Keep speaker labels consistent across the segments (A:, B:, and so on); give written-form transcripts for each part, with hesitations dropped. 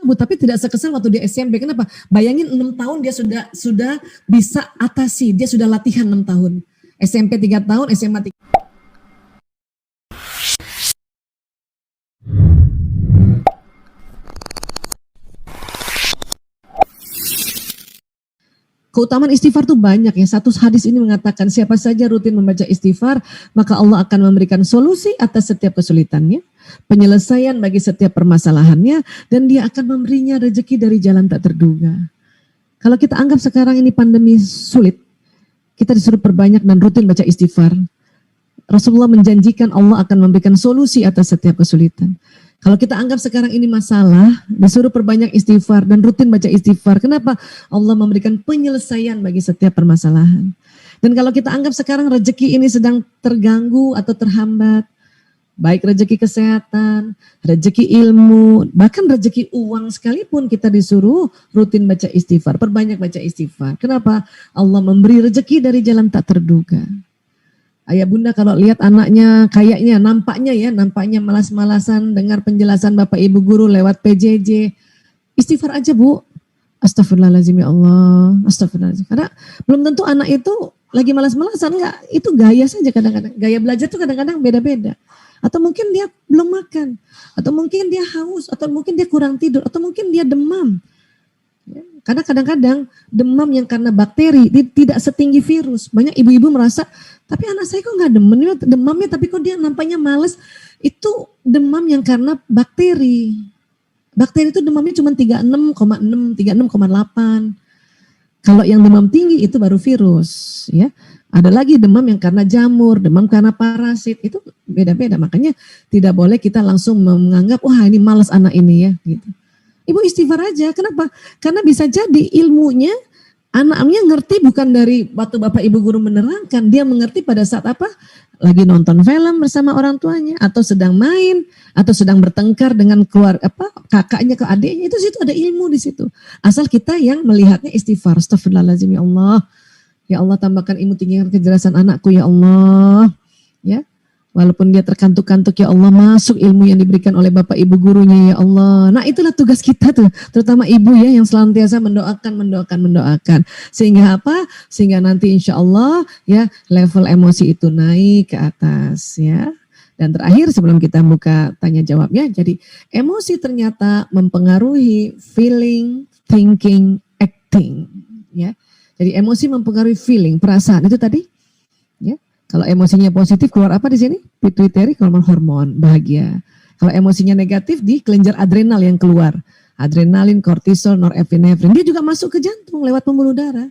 A: Bu, tapi tidak sekesal waktu dia SMP. Kenapa? Bayangin 6 tahun dia sudah bisa atasi, dia sudah latihan 6 tahun. SMP 3 tahun, SMA 3. Keutamaan istighfar tuh banyak ya. Satu hadis ini mengatakan siapa saja rutin membaca istighfar, maka Allah akan memberikan solusi atas setiap kesulitannya, penyelesaian bagi setiap permasalahannya, dan dia akan memberinya rezeki dari jalan tak terduga. Kalau kita anggap sekarang ini pandemi sulit, kita disuruh perbanyak dan rutin baca istighfar. Rasulullah menjanjikan Allah akan memberikan solusi atas setiap kesulitan. Kalau kita anggap sekarang ini masalah, disuruh perbanyak istighfar dan rutin baca istighfar. Kenapa? Allah memberikan penyelesaian bagi setiap permasalahan. Dan kalau kita anggap sekarang rezeki ini sedang terganggu atau terhambat, baik rezeki kesehatan, rezeki ilmu, bahkan rezeki uang sekalipun, kita disuruh rutin baca istighfar, perbanyak baca istighfar. Kenapa? Allah memberi rezeki dari jalan tak terduga. Ayah bunda kalau lihat anaknya kayaknya nampaknya malas-malasan dengar penjelasan Bapak Ibu guru lewat PJJ, istighfar aja Bu. Astagfirullahaladzim ya Allah, astagfirullahaladzim. Karena belum tentu anak itu lagi malas-malasan, enggak, itu gaya saja kadang-kadang. Gaya belajar tuh kadang-kadang beda-beda. Atau mungkin dia belum makan, atau mungkin dia haus, atau mungkin dia kurang tidur, atau mungkin dia demam. Karena kadang-kadang demam yang karena bakteri tidak setinggi virus. Banyak ibu-ibu merasa, tapi anak saya kok nggak demamnya, tapi kok dia nampaknya males. Itu demam yang karena bakteri. Bakteri itu demamnya cuma 36,6, 36,8. Kalau yang demam tinggi itu baru virus, ya. Ada lagi demam yang karena jamur, demam karena parasit, itu beda-beda. Makanya tidak boleh kita langsung menganggap, wah ini malas anak ini ya, gitu. Ibu istighfar aja, kenapa? Karena bisa jadi ilmunya, anaknya ngerti bukan dari waktu Bapak Ibu guru menerangkan, dia mengerti pada saat apa? Lagi nonton film bersama orang tuanya, atau sedang main, atau sedang bertengkar dengan kakaknya ke adiknya, itu situ ada ilmu di situ. Asal kita yang melihatnya istighfar, astagfirullahaladzim ya Allah. Ya Allah tambahkan ilmu tinggikan kejelasan anakku ya Allah. Ya. Walaupun dia terkantuk-kantuk ya Allah, masuk ilmu yang diberikan oleh Bapak Ibu gurunya ya Allah. Nah itulah tugas kita tuh, terutama ibu ya yang senantiasa mendoakan. Sehingga apa? Sehingga nanti insya Allah ya level emosi itu naik ke atas ya. Dan terakhir sebelum kita buka tanya jawabnya, jadi emosi ternyata mempengaruhi feeling, thinking, acting ya. Jadi emosi mempengaruhi feeling, perasaan itu tadi ya. Kalau emosinya positif keluar apa di sini? Pituitary hormon bahagia. Kalau emosinya negatif di kelenjar adrenal yang keluar. Adrenalin, kortisol, norepinefrin. Dia juga masuk ke jantung lewat pembuluh darah.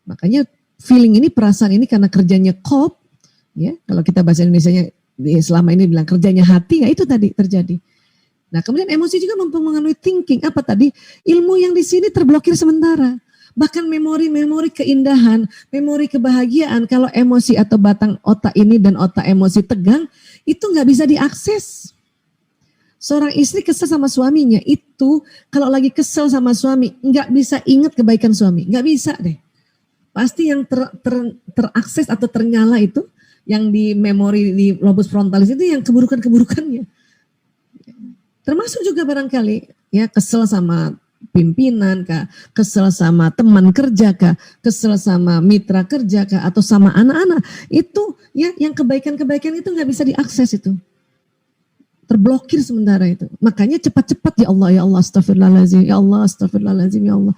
A: Makanya feeling ini, perasaan ini karena kerjanya kop. Ya, kalau kita bahasa Indonesianya selama ini bilang kerjanya hati, ya itu tadi terjadi. Nah kemudian emosi juga mempengaruhi thinking. Apa tadi? Ilmu yang di sini terblokir sementara. Bahkan memori-memori keindahan, memori kebahagiaan, kalau emosi atau batang otak ini dan otak emosi tegang, itu nggak bisa diakses. Seorang istri kesel sama suaminya, itu kalau lagi kesel sama suami, nggak bisa ingat kebaikan suami, nggak bisa deh. Pasti yang terakses atau ternyala itu, yang di memori di lobus frontalis itu yang keburukan-keburukannya. Termasuk juga barangkali, ya kesel sama pimpinan kah, kesel sama teman kerja kah, kesel sama mitra kerja kah, atau sama anak-anak, itu ya yang kebaikan-kebaikan itu nggak bisa diakses, itu terblokir sementara itu. Makanya cepat-cepat ya Allah, astagfirullahaladzim, ya Allah, astagfirullahaladzim, ya Allah,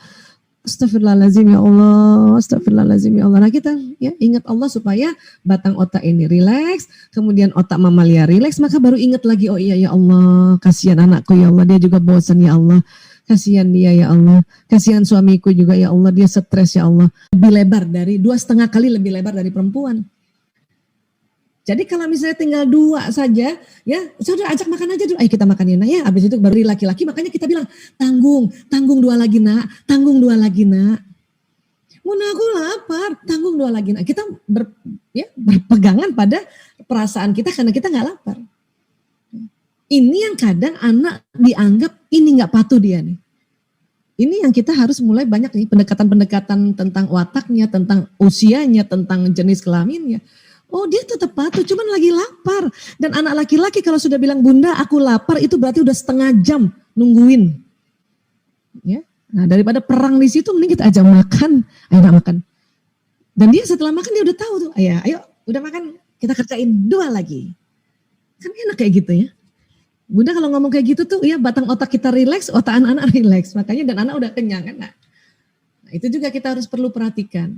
A: astagfirullahaladzim, ya Allah, astagfirullahaladzim, ya Allah. Nah kita ya ingat Allah supaya batang otak ini rileks, kemudian otak mamalia rileks, maka baru ingat lagi, oh iya ya Allah, kasihan anakku ya Allah, dia juga bosan ya Allah. Kasihan dia ya Allah, kasihan suamiku juga ya Allah, dia stres ya Allah. Lebih lebar dari 2,5 kali lebih lebar dari perempuan. Jadi kalau misalnya tinggal 2 saja, ya sudah ajak makan aja dulu. Ayo kita makan ya nak ya, habis itu baru laki-laki, makanya kita bilang tanggung 2 lagi nak, tanggung 2 lagi nak. Muna aku lapar, tanggung 2 lagi nak. Kita berpegangan pada perasaan kita karena kita nggak lapar. Ini yang kadang anak dianggap ini nggak patuh dia nih. Ini yang kita harus mulai banyak nih pendekatan-pendekatan tentang wataknya, tentang usianya, tentang jenis kelaminnya. Oh dia tetap patuh, cuman lagi lapar. Dan anak laki-laki kalau sudah bilang bunda aku lapar itu berarti udah setengah jam nungguin. Nah, daripada perang di situ mending kita ajak makan, ayo nak makan. Dan dia setelah makan dia udah tahu tuh, ayo udah makan, kita kerjain 2 lagi. Kan enak kayak gitu ya. Bunda kalau ngomong kayak gitu tuh ya batang otak kita rileks, otak anak-anak rileks. Makanya dan anak udah kenyang kan. Nah, itu juga kita harus perlu perhatikan.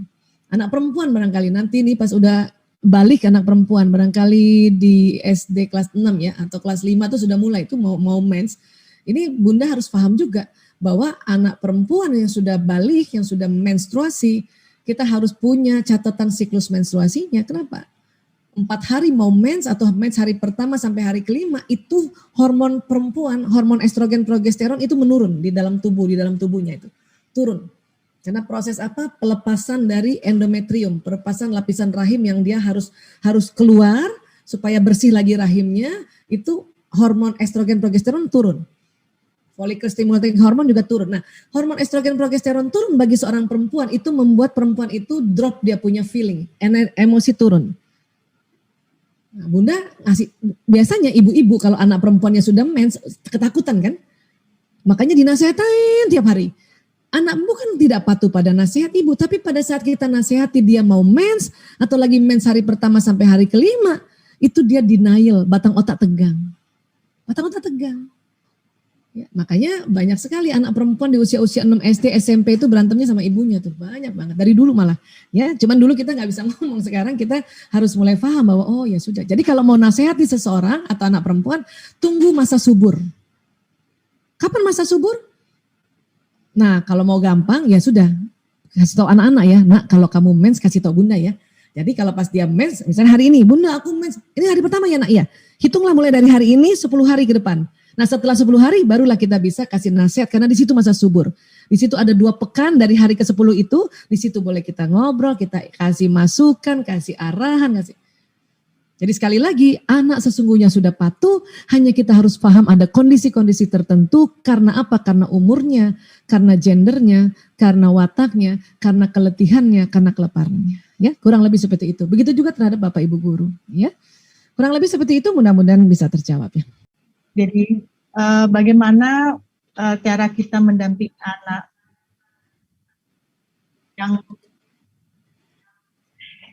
A: Anak perempuan barangkali nanti nih pas udah balik anak perempuan barangkali di SD kelas 6 ya atau kelas 5 tuh sudah mulai tuh mau mens. Ini Bunda harus paham juga bahwa anak perempuan yang sudah balik, yang sudah menstruasi, kita harus punya catatan siklus menstruasinya. Kenapa? 4 hari mau mens atau mens hari pertama sampai hari kelima itu hormon perempuan, hormon estrogen progesteron itu menurun di dalam tubuhnya itu. Turun. Karena proses apa? Pelepasan dari endometrium, pelepasan lapisan rahim yang dia harus keluar supaya bersih lagi rahimnya, itu hormon estrogen progesteron turun. Follicle stimulating hormone juga turun. Nah, hormon estrogen progesteron turun bagi seorang perempuan itu membuat perempuan itu drop dia punya feeling, emosi turun. Nah, Bunda ngasih, biasanya ibu-ibu kalau anak perempuannya sudah mens ketakutan kan? Makanya dinasihatin tiap hari. Anak bukan tidak patuh pada nasihat ibu, tapi pada saat kita nasihati dia mau mens atau lagi mens hari pertama sampai hari kelima, itu dia denial, batang otak tegang. Batang otak tegang. Ya, makanya banyak sekali anak perempuan di usia-usia 6 SD, SMP itu berantemnya sama ibunya tuh, banyak banget. Dari dulu malah. Ya, cuman dulu kita nggak bisa ngomong, sekarang kita harus mulai paham bahwa oh ya sudah. Jadi kalau mau nasihati seseorang atau anak perempuan, tunggu masa subur. Kapan masa subur? Nah, kalau mau gampang ya sudah, kasih tahu anak-anak ya, nak kalau kamu mens kasih tahu Bunda ya. Jadi kalau pas dia mens, misalnya hari ini, Bunda aku mens, ini hari pertama ya nak ya. Hitunglah mulai dari hari ini 10 hari ke depan. Nah setelah 10 hari barulah kita bisa kasih nasihat karena di situ masa subur. Di situ ada 2 pekan dari hari ke-10 itu, di situ boleh kita ngobrol, kita kasih masukan, kasih arahan, kasih. Jadi sekali lagi, anak sesungguhnya sudah patuh, hanya kita harus paham ada kondisi-kondisi tertentu karena apa? Karena umurnya, karena gendernya, karena wataknya, karena keletihannya, karena kelaparannya. Ya, kurang lebih seperti itu. Begitu juga terhadap Bapak Ibu guru, ya. Kurang lebih seperti itu, mudah-mudahan bisa terjawab ya.
B: Jadi bagaimana cara kita mendampingi anak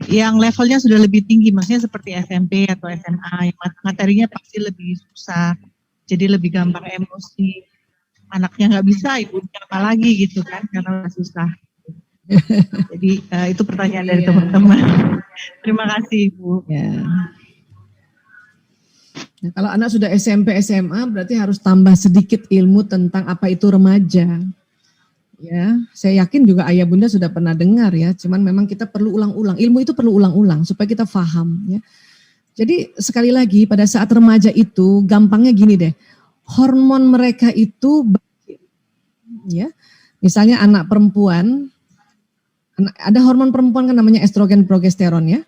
B: yang levelnya sudah lebih tinggi, maksudnya seperti SMP atau SMA, yang materinya pasti lebih susah, jadi lebih gampang emosi. Anaknya nggak bisa, ibunya apalagi gitu kan, karena susah. Jadi itu pertanyaan dari teman-teman. Terima kasih Ibu.
A: Ya. Nah, kalau anak sudah SMP, SMA berarti harus tambah sedikit ilmu tentang apa itu remaja. Ya, saya yakin juga ayah bunda sudah pernah dengar ya, cuman memang kita perlu ulang-ulang. Ilmu itu perlu ulang-ulang supaya kita paham ya. Jadi sekali lagi pada saat remaja itu gampangnya gini deh. Hormon mereka itu ya. Misalnya anak perempuan, ada hormon perempuan kan namanya estrogen progesteron ya.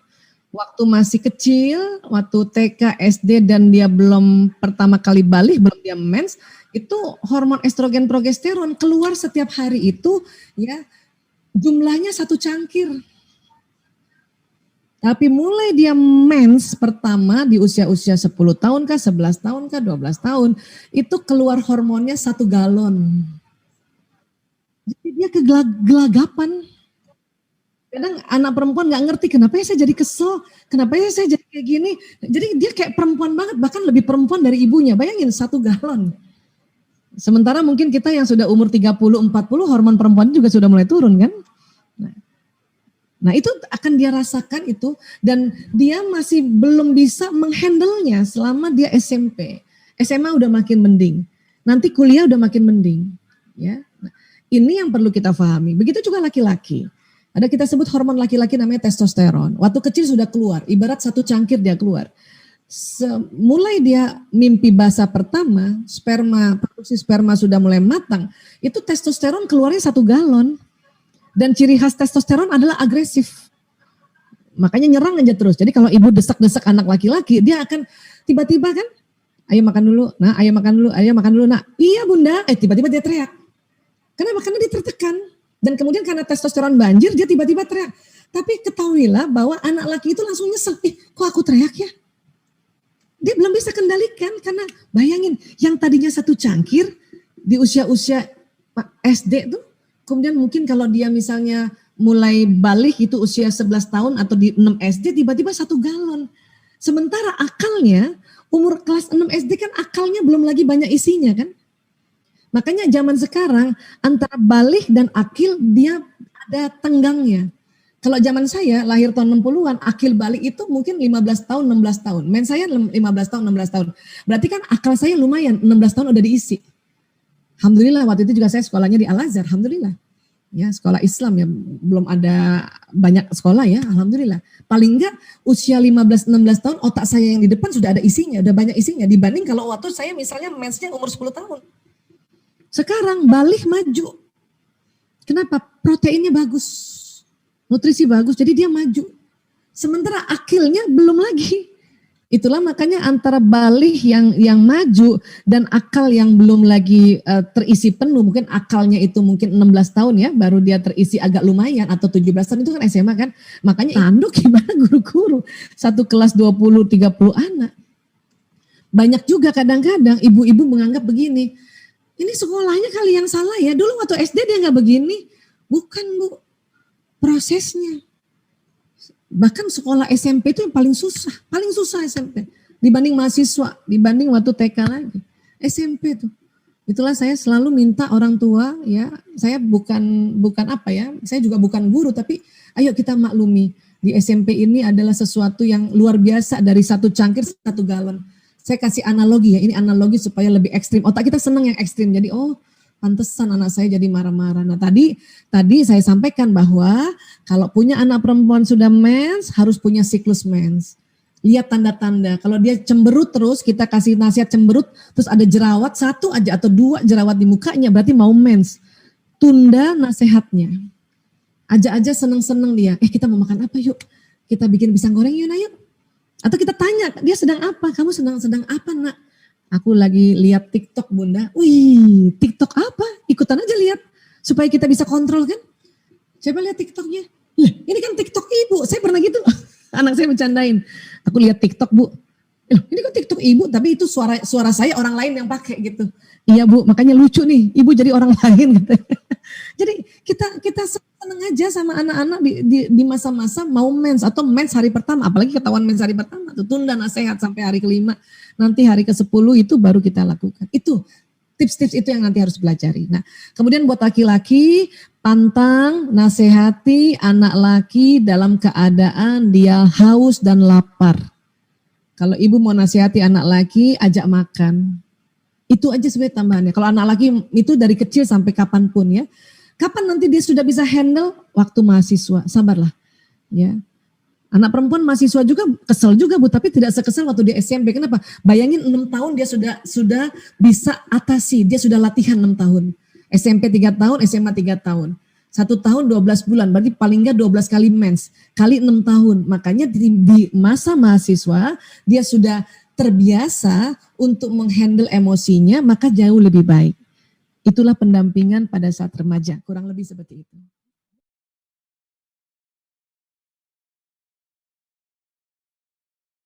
A: Waktu masih kecil, waktu TK, SD dan dia belum pertama kali balik, belum dia mens, itu hormon estrogen progesteron keluar setiap hari itu ya jumlahnya 1 cangkir. Tapi mulai dia mens pertama di usia-usia 10 tahun kah, 11 tahun kah, 12 tahun, itu keluar hormonnya 1 galon. Jadi dia kegelagapan. Kadang anak perempuan nggak ngerti kenapa ya saya jadi kesel, kenapa ya saya jadi kayak gini. Jadi dia kayak perempuan banget, bahkan lebih perempuan dari ibunya. Bayangin 1 galon. Sementara mungkin kita yang sudah umur 30, 40 hormon perempuan juga sudah mulai turun kan. Nah itu akan dia rasakan itu dan dia masih belum bisa menghandle-nya selama dia SMP. SMA udah makin mending, nanti kuliah udah makin mending. Ya, nah, ini yang perlu kita pahami. Begitu juga laki-laki. Ada kita sebut hormon laki-laki namanya testosteron. Waktu kecil sudah keluar, ibarat 1 cangkir dia keluar. Mulai dia mimpi basah pertama, produksi sperma sudah mulai matang, itu testosteron keluarnya 1 galon. Dan ciri khas testosteron adalah agresif. Makanya nyerang aja terus. Jadi kalau ibu desak-desak anak laki-laki, dia akan tiba-tiba kan, ayo makan dulu, nah ayo makan dulu, ayo makan dulu, nah iya bunda, tiba-tiba dia teriak. Kenapa? Karena dia tertekan. Dan kemudian karena testosteron banjir, dia tiba-tiba teriak. Tapi ketahuilah bahwa anak laki itu langsung nyesel. Kok aku teriak ya? Dia belum bisa kendalikan. Karena bayangin, yang tadinya 1 cangkir di usia-usia SD tuh, Kemudian mungkin kalau dia misalnya mulai balik itu usia 11 tahun atau di 6 SD tiba-tiba 1 galon. Sementara akalnya umur kelas 6 SD kan akalnya belum lagi banyak isinya kan. Makanya zaman sekarang antara balik dan akil dia ada tenggangnya. Kalau zaman saya lahir tahun 60-an, akil balik itu mungkin 15 tahun, 16 tahun. Men saya 15 tahun, 16 tahun. Berarti kan akal saya lumayan, 16 tahun udah diisi. Alhamdulillah waktu itu juga saya sekolahnya di Al-Azhar, alhamdulillah. Ya, sekolah Islam ya, belum ada banyak sekolah ya, alhamdulillah. Paling enggak usia 15-16 tahun otak saya yang di depan sudah ada isinya, udah banyak isinya dibanding kalau waktu saya misalnya mensnya umur 10 tahun. Sekarang balik maju. Kenapa? Proteinnya bagus. Nutrisi bagus, jadi dia maju. Sementara akilnya belum lagi. Itulah makanya antara balik yang maju dan akal yang belum lagi terisi penuh. Mungkin akalnya itu mungkin 16 tahun ya, baru dia terisi agak lumayan atau 17 tahun itu kan SMA kan. Makanya tanduk gimana guru-guru. Satu kelas 20-30 anak. Banyak juga kadang-kadang ibu-ibu menganggap begini. Ini sekolahnya kali yang salah ya. Dulu waktu SD dia nggak begini. Bukan Bu. Prosesnya. Bahkan sekolah SMP itu yang paling susah SMP dibanding mahasiswa, dibanding waktu TK lagi. SMP tuh. Itulah saya selalu minta orang tua ya, saya bukan apa ya, saya juga bukan guru tapi ayo kita maklumi di SMP ini adalah sesuatu yang luar biasa dari 1 cangkir 1 galon. Saya kasih analogi ya, ini analogi supaya lebih ekstrim. Otak kita senang yang ekstrim. Jadi pantesan anak saya jadi marah-marah. Nah tadi saya sampaikan bahwa kalau punya anak perempuan sudah mens harus punya siklus mens. Lihat tanda-tanda. Kalau dia cemberut terus, kita kasih nasihat cemberut, terus ada jerawat 1 aja atau 2 jerawat di mukanya, berarti mau mens. Tunda nasihatnya. Ajak aja seneng-seneng dia. Kita mau makan apa yuk? Kita bikin pisang goreng yuk, yuk. Atau kita tanya, dia sedang apa? Kamu sedang apa nak? Aku lagi lihat TikTok Bunda. Wih, TikTok apa? Ikutan aja lihat. Supaya kita bisa kontrol kan. Coba lihat TikToknya. Ini kan TikTok ibu. Saya pernah gitu. Anak saya bercandain. Aku lihat TikTok Bu. Ini kan TikTok ibu. Tapi itu suara saya orang lain yang pakai gitu. Iya Bu, makanya lucu nih. Ibu jadi orang lain gitu. Jadi kita seneng aja sama anak-anak di masa-masa mau mens atau mens hari pertama. Apalagi ketahuan mens hari pertama. Tuh, tunda nasihat sampai hari ke-5. Nanti hari ke-10 itu baru kita lakukan. Itu tips-tips itu yang nanti harus pelajari. Nah, kemudian buat laki-laki, pantang, nasihati anak laki dalam keadaan dia haus dan lapar. Kalau ibu mau nasihati anak laki, ajak makan. Itu aja sebenarnya tambahannya. Kalau anak laki itu dari kecil sampai kapanpun ya. Kapan nanti dia sudah bisa handle? Waktu mahasiswa, sabarlah. Ya. Anak perempuan mahasiswa juga kesel juga Bu, tapi tidak sekesel waktu di SMP. Kenapa? Bayangin 6 tahun dia sudah bisa atasi, dia sudah latihan 6 tahun. SMP 3 tahun, SMA 3 tahun. 1 tahun 12 bulan, berarti paling enggak 12 kali mens. Kali 6 tahun. Makanya di masa mahasiswa dia sudah terbiasa untuk menghandle emosinya, maka jauh lebih baik. Itulah pendampingan pada saat remaja, kurang lebih seperti itu.